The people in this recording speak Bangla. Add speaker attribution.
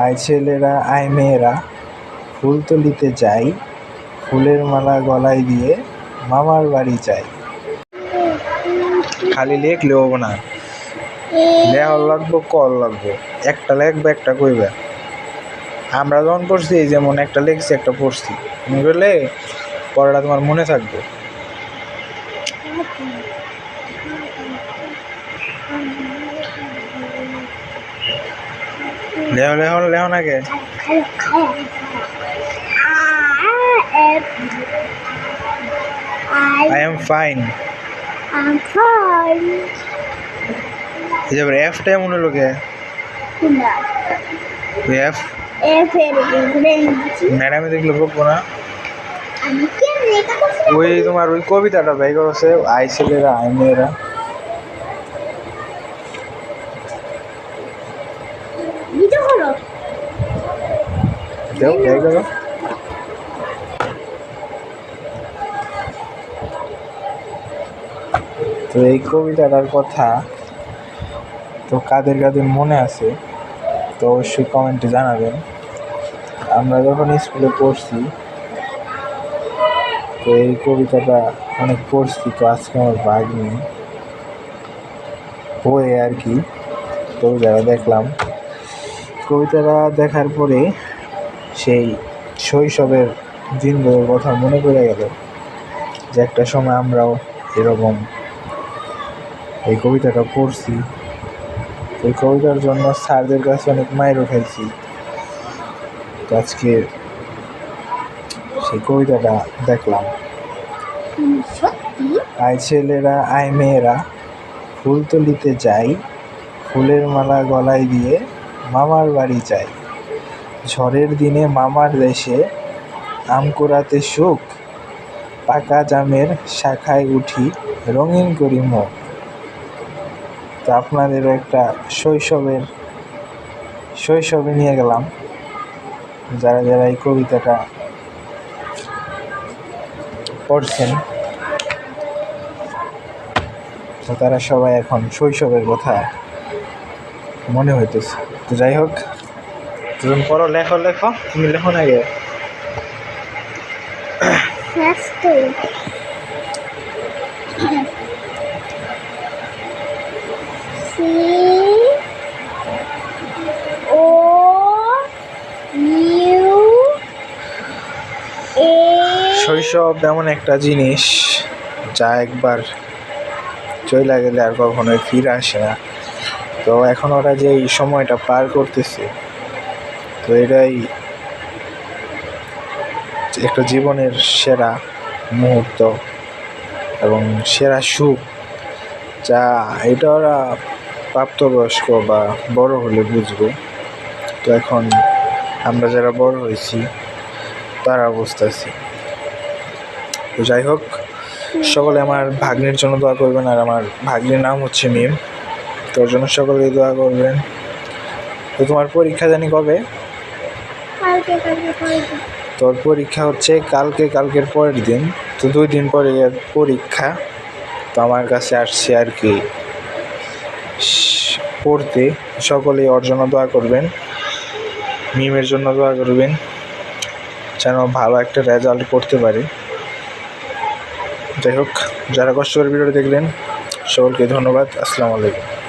Speaker 1: আয় ছেলেরা আয় মেয়েরা ফুল তুলিতে যাই, ফুলের মালা গলায় দিয়ে মামার বাড়ি যাই। খালি লেখলে হবো না, লেখা লাগবো, কল লাগবো, একটা লেখবে একটা কইবে। আমরা যখন পড়ছি যেমন একটা লেখছি একটা পড়ছি, বুঝলে পড়াটা তোমার মনে থাকবে। লেও লেও লেও নাকি I am fine.
Speaker 2: I'm fine.
Speaker 1: এবার এফ টা মনে লোকে এফ ম্যাডামে দেখলে বলবো না। ওই তোমার ওই কবিতাটা বাই করছে, আই ছেলেরা আই মেয়েরা। দেও বাই করো। তো এই কবিতাটার কথা তো কাদের কাদের মনে আছে তো অবশ্যই কমেন্টে জানাবেন। আমরা যখন স্কুলে পড়ছি তো এই কবিতাটা অনেক পড়ছি, তো আজকে আমার ভাগ নেই বইয়ে আর কি। তো যারা দেখলাম কবিতাটা দেখার পরে সেই শৈশবের দিনগুলোর কথা মনে পড়ে গেল যে একটা সময় আমরাও এরকম এই কবিতাটা পড়ছি। এই কবিতার জন্য স্যারদের কাছে অনেক মাইরও খাইছি। তো আজকে সেই কবিতাটা দেখলাম। আয় ছেলেরা আয় মেয়েরা ফুল তুলিতে যাই, ফুলের মালা গলায় দিয়ে মামার বাড়ি যাই। ঝড়ের দিনে মামার দেশে আম কুড়াতে সুখ, পাকা জামের শাখায় উঠি রঙিন করি মুখ। তো আপনাদেরও একটা শৈশবে নিয়ে গেলাম। যারা যারা এই কবিতাটা পড়ছেন তো তারা সবাই এখন শৈশবের কথা মনে হইতেছে। তো যাই হোক, তুমি পড়ো, লেখো লেখো, তুমি লেখো না গে। শৈশব এমন একটা জিনিস যা একবার চলে গেলে আর কখনোই ফিরে আসে না। তো এখন ওরা যে এই সময়টা পার করতেছে তো এটাই একটা জীবনের সেরা মুহূর্ত এবং সেরা সুখ, যা এটা ওরা প্রাপ্তবয়স্ক বা বড় হলে বুঝবে। তো এখন আমরা যারা বড় হয়েছি তারা বুঝতেছি। তো যাই হোক, সকলে আমার ভাগ্নির জন্য দোয়া করবেন। আর আমার ভাগ্নির নাম হচ্ছে মিম, তোর জন্য সকলে দোয়া করবেন। তো তোমার পরীক্ষা জানি কবে? তোর পরীক্ষা হচ্ছে কালকের পরের দিন। তো 2 দিন পরে পরীক্ষা। তো আমার কাছে আসছে আর কি পড়তে। সকলেই ওর জন্য দোয়া করবেন, মিমের জন্য দোয়া করবেন যেন ভালো একটা রেজাল্ট করতে পারে। যাই হোক, যারা কষ্ট করে ভিডিওটা দেখলেন সকলকে ধন্যবাদ। আসসালামু আলাইকুম।